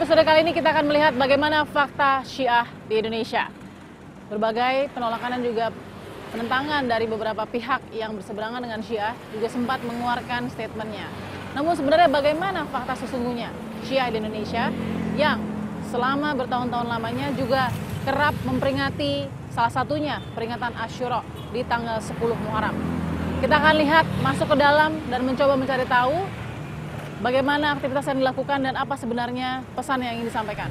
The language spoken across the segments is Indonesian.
episode kali ini kita akan melihat bagaimana fakta Syiah di Indonesia. Berbagai penolakan dan juga penentangan dari beberapa pihak yang berseberangan dengan Syiah juga sempat mengeluarkan statementnya. Namun sebenarnya bagaimana fakta sesungguhnya Syiah di Indonesia yang selama bertahun-tahun lamanya juga kerap memperingati salah satunya peringatan Asyura di tanggal 10 Muharram. Kita akan lihat, masuk ke dalam dan mencoba mencari tahu bagaimana aktivitas yang dilakukan dan apa sebenarnya pesan yang ingin disampaikan.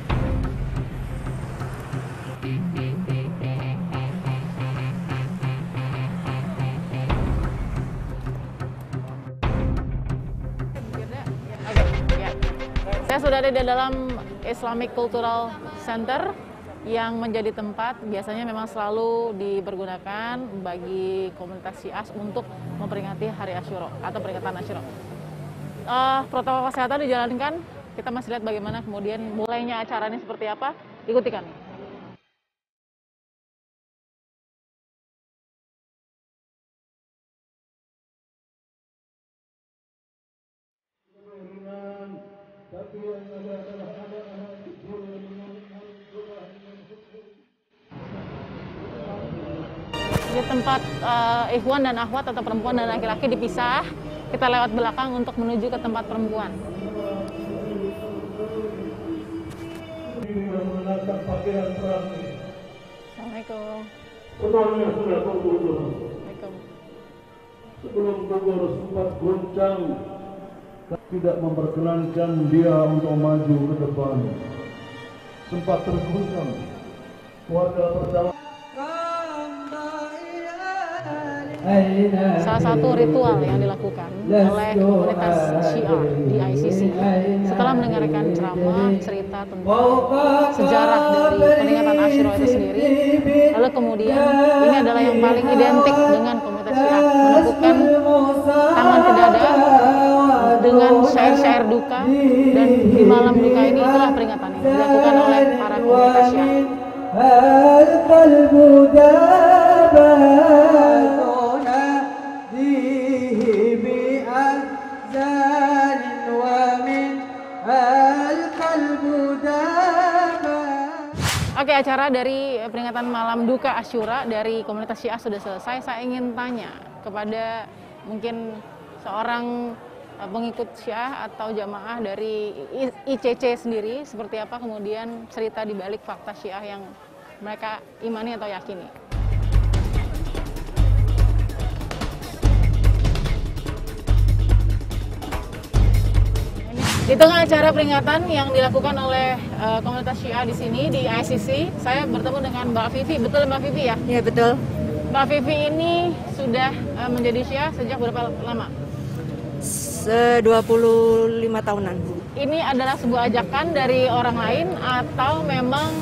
Saya sudah ada di dalam Islamic Cultural Center yang menjadi tempat biasanya memang selalu dipergunakan bagi komunitas Syiah untuk memperingati hari Asyura atau peringatan Asyura. Protokol kesehatan dijalankan, kita masih lihat bagaimana kemudian mulainya acaranya seperti apa, ikuti kami. Di tempat ikhwan dan akhwat atau perempuan dan laki-laki dipisah, kita lewat belakang untuk menuju ke tempat perempuan. Assalamualaikum. Assalamualaikum. Sebelum kubur sempat goncang, tidak memperkenankan dia untuk maju ke depan. Sempat terguncang. Keluarga pertama. Salah satu ritual yang dilakukan oleh komunitas Syiah di ICC setelah mendengarkan ceramah cerita tentang sejarah dari peringatan Asyura itu sendiri, lalu kemudian ini adalah yang paling identik dengan komunitas Syiah, menepukkan tangan ke dada dengan syair-syair duka, dan di malam duka ini itulah peringatan yang dilakukan oleh para komunitas Syiah. Oke, acara dari peringatan malam duka Asyura dari komunitas Syiah sudah selesai. Saya ingin tanya kepada mungkin seorang pengikut Syiah atau jamaah dari ICC sendiri, seperti apa kemudian cerita di balik fakta Syiah yang mereka imani atau yakini. Di tengah acara peringatan yang dilakukan oleh komunitas Syiah di sini di ICC, saya bertemu dengan Mbak Vivi. Betul Mbak Vivi ya? Iya betul. Mbak Vivi ini sudah menjadi Syiah sejak berapa lama? 25 tahunan. Ini adalah sebuah ajakan dari orang lain atau memang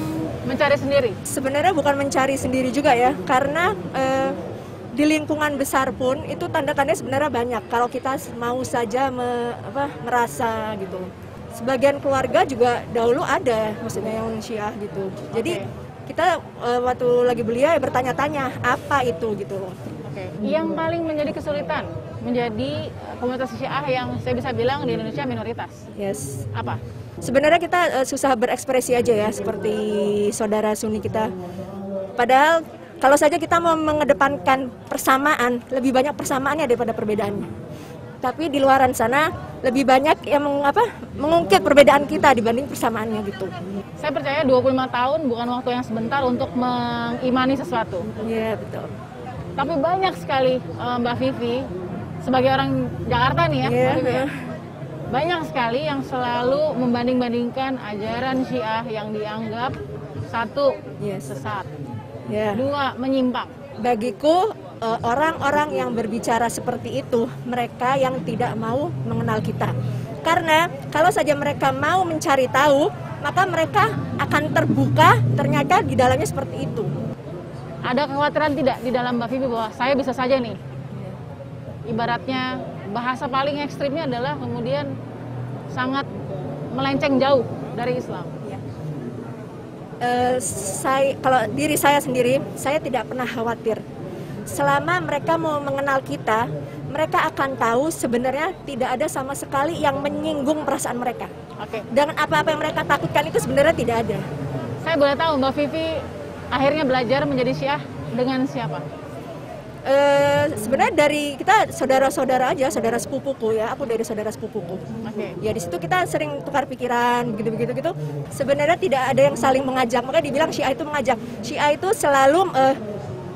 mencari sendiri? Sebenarnya bukan mencari sendiri juga ya, karena di lingkungan besar pun itu tanda-tandanya sebenarnya banyak kalau kita mau saja merasa gitu. Sebagian keluarga juga dahulu ada, maksudnya yang Syiah gitu. Jadi kita waktu lagi belia ya bertanya-tanya apa itu gitu. Yang paling menjadi kesulitan menjadi komunitas Syiah yang saya bisa bilang di Indonesia minoritas. Yes. Apa? Sebenarnya kita susah berekspresi aja ya, seperti saudara Sunni kita. Padahal kalau saja kita mau mengedepankan persamaan, lebih banyak persamaannya daripada perbedaannya. Tapi di luaran sana lebih banyak yang mengungkit perbedaan kita dibanding persamaannya gitu. Saya percaya 25 tahun bukan waktu yang sebentar untuk mengimani sesuatu. Iya, betul. Tapi banyak sekali Mbak Vivi, sebagai orang Jakarta nih ya, Mbak Vivi ya, banyak sekali yang selalu membanding-bandingkan ajaran Syiah yang dianggap satu, sesat. Dua, menyimpang. Bagiku orang-orang yang berbicara seperti itu mereka yang tidak mau mengenal kita. Karena kalau saja mereka mau mencari tahu, maka mereka akan terbuka ternyata di dalamnya seperti itu. Ada kekhawatiran tidak di dalam Mbak Vivi bahwa saya bisa saja nih, ibaratnya bahasa paling ekstrimnya adalah kemudian sangat melenceng jauh dari Islam? Kalau diri saya sendiri, saya tidak pernah khawatir. Selama mereka mau mengenal kita, mereka akan tahu sebenarnya tidak ada sama sekali yang menyinggung perasaan mereka. Oke. Dengan apa-apa yang mereka takutkan itu sebenarnya tidak ada. Saya boleh tahu Mbak Vivi akhirnya belajar menjadi Syiah dengan siapa? Sebenarnya dari kita saudara-saudara aja, saudara sepupuku ya, aku dari saudara sepupuku. Oke. Ya di situ kita sering tukar pikiran, gitu. Sebenarnya tidak ada yang saling mengajak, makanya dibilang Syiah itu mengajak. Syiah itu selalu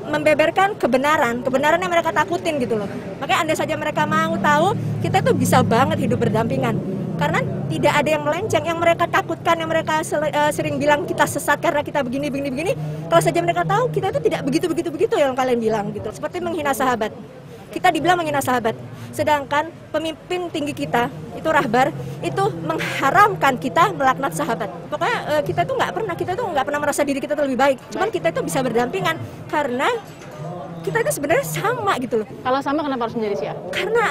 membeberkan kebenaran yang mereka takutin gitu loh. Makanya andai saja mereka mau tahu, kita tuh bisa banget hidup berdampingan. Karena tidak ada yang melenceng, yang mereka takutkan, yang mereka sering bilang kita sesat karena kita begini. Kalau saja mereka tahu, kita itu tidak begitu yang kalian bilang gitu. Seperti menghina sahabat. Kita dibilang menghina sahabat. Sedangkan pemimpin tinggi kita, itu rahbar, itu mengharamkan kita melaknat sahabat. Pokoknya kita tuh nggak pernah merasa diri kita lebih baik. Cuman kita itu bisa berdampingan karena kita itu sebenarnya sama gitu loh. Kalau sama kenapa harus menjadi Syiah? Karena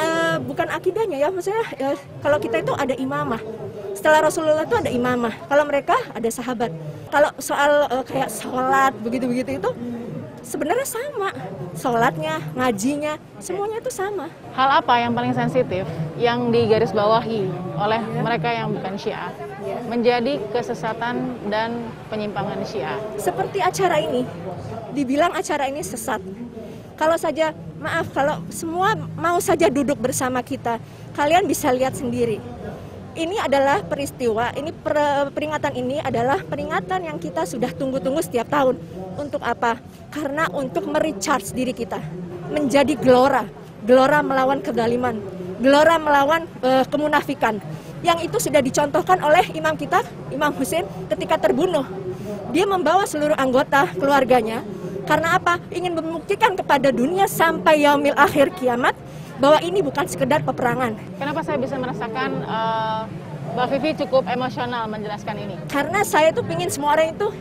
bukan akidahnya ya, maksudnya kalau kita itu ada imamah. Setelah Rasulullah itu ada imamah. Kalau mereka ada sahabat. Kalau soal kayak sholat begitu itu sebenarnya sama. Sholatnya, ngajinya, semuanya itu sama. Hal apa yang paling sensitif yang digarisbawahi oleh mereka yang bukan Syiah menjadi kesesatan dan penyimpangan Syiah? Seperti acara ini, dibilang acara ini sesat. Kalau saja, maaf, kalau semua mau saja duduk bersama kita, kalian bisa lihat sendiri. Ini adalah peristiwa, peringatan ini adalah peringatan yang kita sudah tunggu-tunggu setiap tahun. Untuk apa? Karena untuk merecharge diri kita, menjadi gelora melawan kezaliman, gelora melawan kemunafikan. Yang itu sudah dicontohkan oleh imam kita, Imam Husain, ketika terbunuh. Dia membawa seluruh anggota keluarganya. Karena apa? Ingin membuktikan kepada dunia sampai yaumil akhir kiamat bahwa ini bukan sekedar peperangan. Kenapa saya bisa merasakan Mbak Vivi cukup emosional menjelaskan ini? Karena saya tuh pingin semua orang itu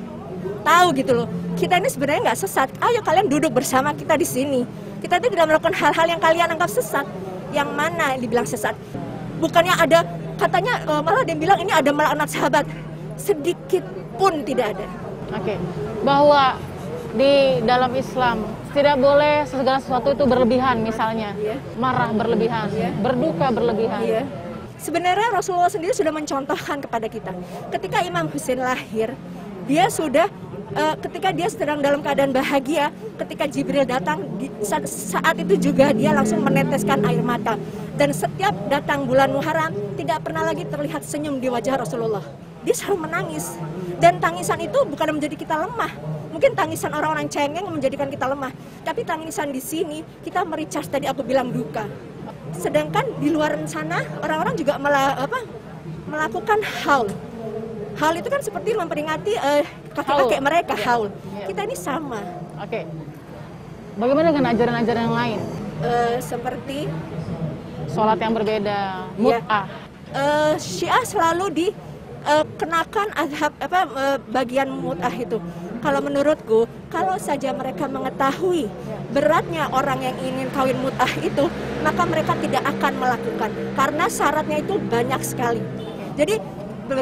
tahu gitu loh. Kita ini sebenarnya nggak sesat. Ayo kalian duduk bersama kita di sini. Kita itu tidak melakukan hal-hal yang kalian anggap sesat. Yang mana yang dibilang sesat? Bukannya ada, katanya malah dia bilang ini ada melaknat sahabat. Sedikit pun tidak ada. Oke. Bahwa di dalam Islam tidak boleh segala sesuatu itu berlebihan, misalnya marah berlebihan, berduka berlebihan. Sebenarnya Rasulullah sendiri sudah mencontohkan kepada kita. Ketika Imam Husain lahir, dia sudah ketika dia sedang dalam keadaan bahagia, ketika Jibril datang, saat itu juga dia langsung meneteskan air mata. Dan setiap datang bulan Muharram, tidak pernah lagi terlihat senyum di wajah Rasulullah. Dia selalu menangis. Dan tangisan itu bukan menjadi kita lemah. Mungkin tangisan orang-orang cengeng menjadikan kita lemah. Tapi tangisan di sini, kita mericas tadi aku bilang duka. Sedangkan di luar sana, orang-orang juga melakukan haul. Haul itu kan seperti memperingati kakek-kakek mereka, haul. Kita ini sama. Oke. Bagaimana dengan ajaran-ajaran yang lain? Seperti sholat yang berbeda, mut'ah. Syiah selalu dikenakan bagian mut'ah itu. Kalau menurutku, kalau saja mereka mengetahui beratnya orang yang ingin kawin mut'ah itu, maka mereka tidak akan melakukan. Karena syaratnya itu banyak sekali. Jadi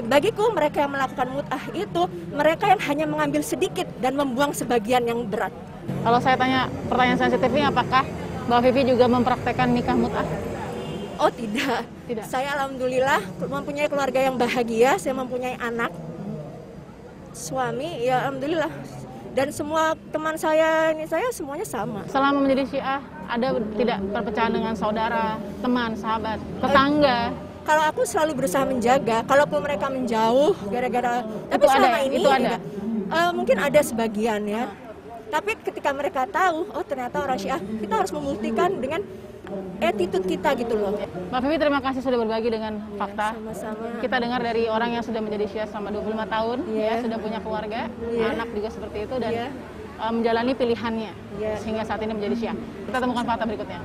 bagiku mereka yang melakukan mut'ah itu, mereka yang hanya mengambil sedikit dan membuang sebagian yang berat. Kalau saya tanya pertanyaan sensitif ini, apakah Mbak Vivi juga mempraktekkan nikah mut'ah? Oh tidak. Saya alhamdulillah mempunyai keluarga yang bahagia, saya mempunyai anak, suami, ya alhamdulillah. Dan semua teman saya semuanya sama. Selama menjadi Syiah, ada tidak perpecahan dengan saudara, teman, sahabat, tetangga? Kalau aku selalu berusaha menjaga, kalaupun mereka menjauh gara-gara, tapi selama ini itu ada. Mungkin ada sebagian ya. Tapi ketika mereka tahu, oh ternyata orang Syiah, kita harus membuktikan dengan attitude kita gitu loh. Mbak Vivi, terima kasih sudah berbagi dengan fakta. Sama-sama. Kita dengar dari orang yang sudah menjadi Syiah selama 25 tahun, ya, sudah punya keluarga, anak juga seperti itu, dan menjalani pilihannya sehingga saat ini menjadi Syiah. Kita temukan fakta berikutnya.